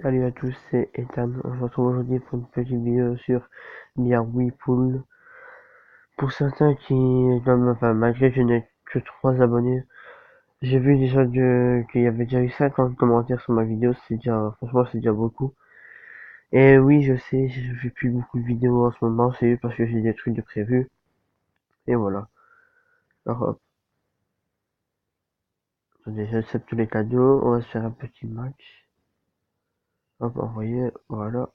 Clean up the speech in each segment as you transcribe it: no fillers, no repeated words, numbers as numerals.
Salut à tous, c'est Ethan. On se retrouve aujourd'hui pour une petite vidéo sur Whirlpool. Pour certains enfin, malgré que je n'ai que 3 abonnés, j'ai vu déjà qu'il y avait déjà eu 50 commentaires sur ma vidéo. C'est déjà, franchement, c'est déjà beaucoup. Et oui, je sais, je fais plus beaucoup de vidéos en ce moment. C'est juste parce que j'ai des trucs de prévu. Et voilà. Alors, hop. Attendez, j'accepte tous les cadeaux. On va se faire un petit match. Hop, envoyer. Voilà.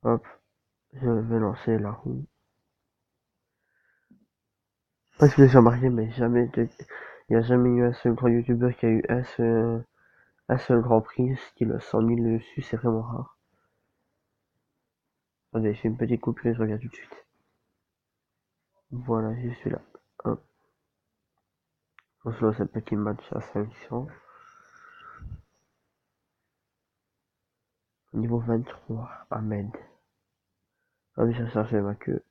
Hop. Je vais lancer la roue. Pas si vous avez remarqué, mais il n'y a jamais eu un seul grand youtubeur qui a eu un seul grand prix, style 100 000 dessus, c'est vraiment rare. Attendez, je fais une petite coupure et je reviens tout de suite. Voilà, je suis là. Hop, on se lance un petit match à 500. Niveau 23, Ahmed. Ah oui, ça charge ma queue.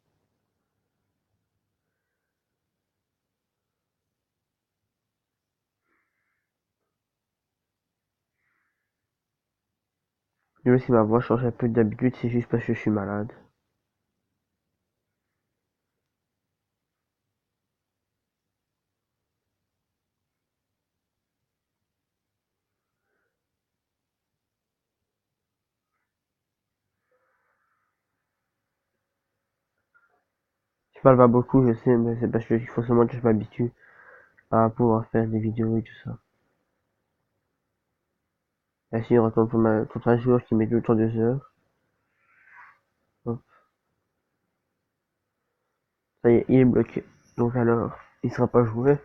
Même si ma voix change un peu d'habitude, c'est juste parce que je suis malade. Je parle pas beaucoup, je sais, mais c'est parce qu'il faut seulement que je m'habitue à pouvoir faire des vidéos et tout ça. Ainsi, on retourne contre un joueur qui met tout le temps 2 heures. Hop. Ça y est, il est bloqué. Donc alors, il sera pas joué.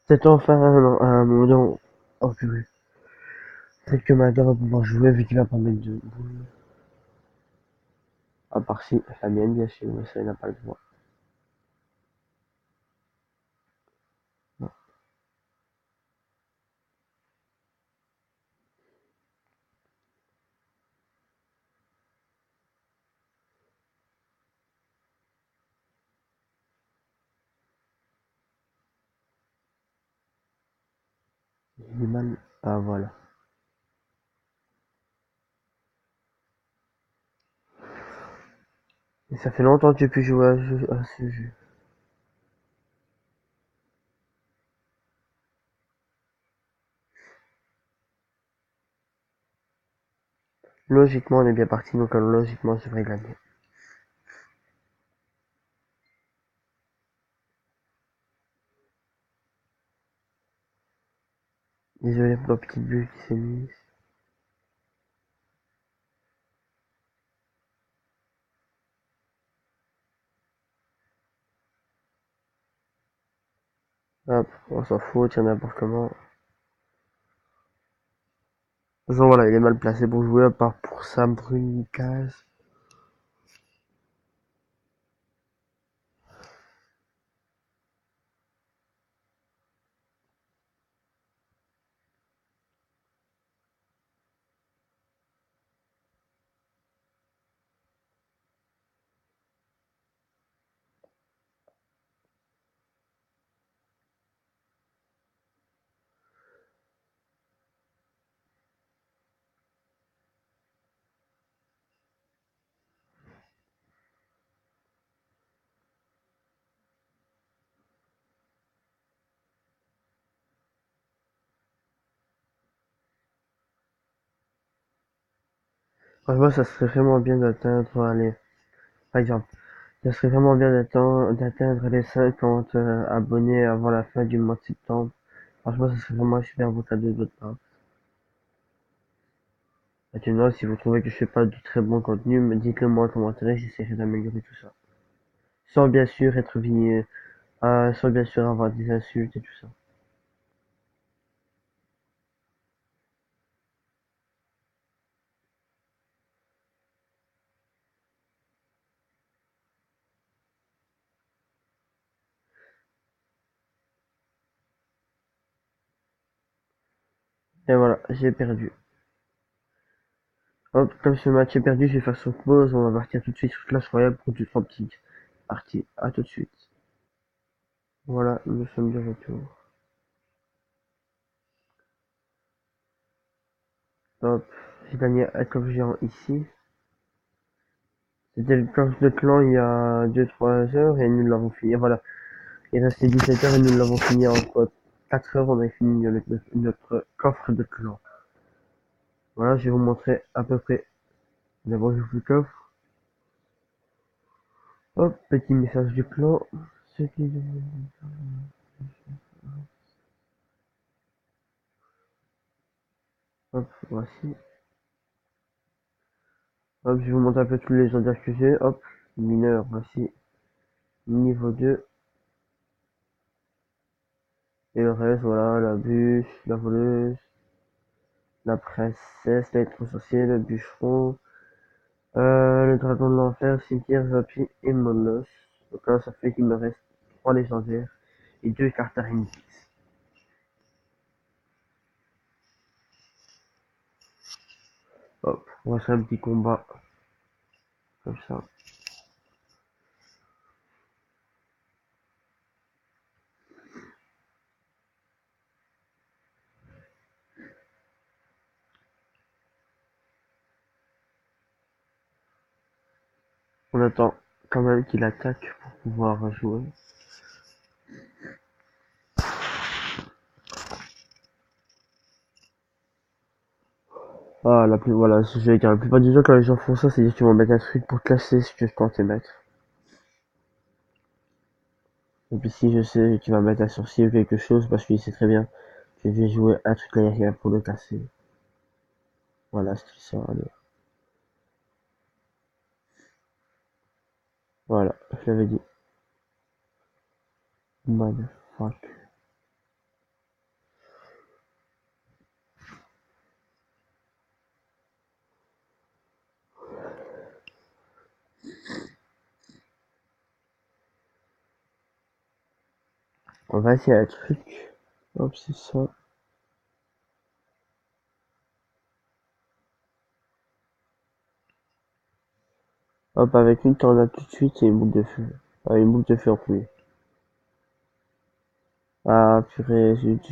C'est enfin un moment. Oh purée. Peut-être que Madame va pouvoir jouer vu qu'il va pas mettre de boule. À part si la mienne, bien sûr, mais ça, il n'a pas le droit. Non. J'ai du mal. Ah voilà. Et ça fait longtemps que j'ai pu jouer à ce jeu. Logiquement, on est bien parti, donc logiquement, je devrais gagner. Désolé pour la petite bulle qui s'est mise. Hop, on s'en fout, tiens n'importe comment. De toute façon, voilà, il est mal placé pour jouer, à part pour ça, me brûle une case. Franchement, ça serait vraiment bien d'atteindre, allez, par exemple, ça serait vraiment bien d'atteindre les 50 abonnés avant la fin du mois de septembre. Franchement, ça serait vraiment un super beau cadeau de votre part. Maintenant, si vous trouvez que je fais pas du très bon contenu, dites-le moi en commentaire et j'essaierai d'améliorer tout ça. Sans bien sûr être sans bien sûr avoir des insultes et tout ça. Et voilà, j'ai perdu. Hop, comme ce match est perdu, je vais faire sur pause, on va partir tout de suite sur Clash Royale pour du 3 petites parties. À tout de suite. Voilà, nous sommes de retour. Hop, j'ai gagné un coffre géant ici. C'était le planche de clan il y a 2-3 heures et nous l'avons fini. Voilà, il restait 17 heures et nous l'avons fini en quoi 4 heures, on a fini notre coffre de clan. Voilà, je vais vous montrer à peu près. D'abord, j'ouvre le coffre. Hop, petit message du clan. Hop, voici. Hop, je vais vous montrer un peu tous les légendaires que j'ai. Hop, mineur, voici. Niveau 2. Et le reste, voilà, la bûche, la voleuse, la princesse, l'être sorcier, le bûcheron, le dragon de l'enfer, cimetière, Zapi et Monos. Donc là, ça fait qu'il me reste 3 légendaires et 2 cartes Arène. Hop, on va faire un petit combat, comme ça. On attend quand même qu'il attaque pour pouvoir jouer. Ah, voilà, je vais dire, la plupart du temps, quand les gens font ça, c'est dire qu'ils vont mettre un truc pour classer ce que je comptais mettre. Et puis si je sais qu'il va mettre un sourcil ou quelque chose, parce qu'il sait très bien que je vais jouer un truc derrière pour le casser. Voilà ce qu'il sort, allez. Voilà, je l'avais dit. Motherfuck. On va essayer un truc. Hop, c'est ça. Hop, avec une tornade tout de suite et une boule de feu. Ah, une boule de feu en premier. Ah, purée, zut.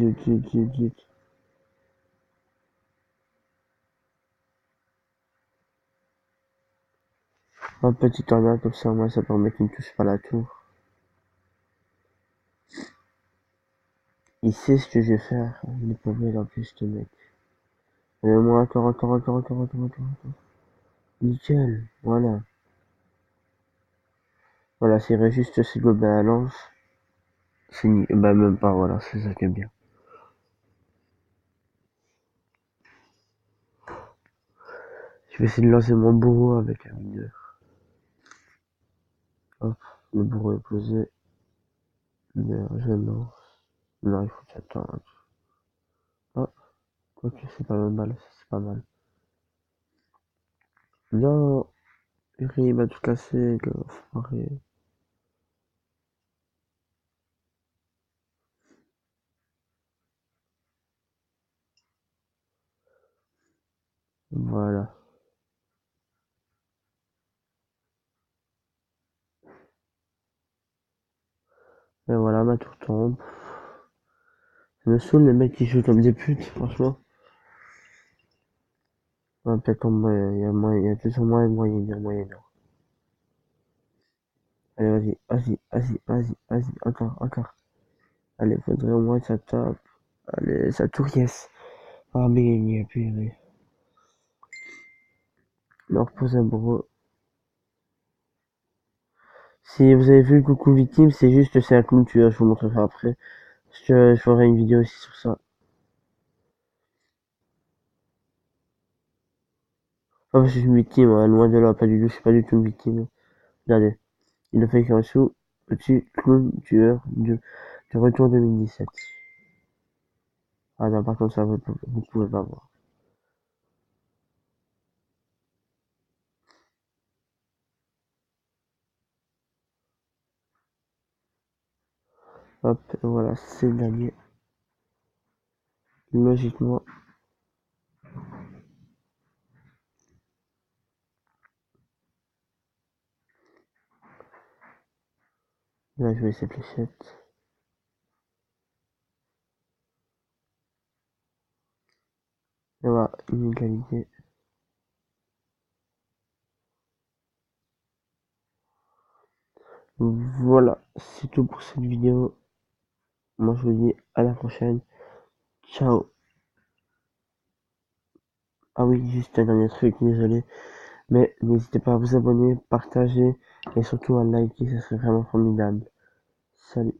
Un petit tornade comme ça, moi, ça permet qu'il ne touche pas la tour. Il sait ce que je vais faire. Il est pas bête en plus, ce mec. Allez, moi, encore. Nickel, voilà. Voilà, c'est juste ces gobelins à lance. Bah, même pas, voilà, c'est ça qui est bien. Je vais essayer de lancer mon bourreau avec un mineur. Hop, le bourreau est posé. Mineur, je lance. Non, il faut que j'attende. Hop, quoique c'est pas mal, c'est pas mal. Non, il m'a tout cassé, le foiré. Voilà. Et voilà, ma tour tombe. Ça me saoule les mecs qui jouent comme des putes, franchement. Ouais, peut-être il y a toujours moyen. Allez, vas-y, encore. Allez, faudrait au moins que ça tape. Allez, ça tourne, yes. Ah, mais il n'y a plus, oui. On repose un bourreau. Si vous avez vu le coucou victime, c'est un clown tueur, je vous montrerai après. Je ferai une vidéo aussi sur ça. Ah, je suis une victime, hein, loin de là, pas du tout, je suis pas du tout une victime. Regardez, il a fait écrire en dessous, au-dessus, clown tueur du retour 2017. Ah non, par contre, ça, vous pouvez pas voir. Hop, voilà, c'est gagné. Logiquement, là, je vais cette fléchette. Et voilà, inégalité. Voilà, c'est tout pour cette vidéo. Moi, je vous dis à la prochaine. Ciao. Ah oui, juste un dernier truc, désolé. Mais n'hésitez pas à vous abonner, partager et surtout à liker, ça serait vraiment formidable. Salut.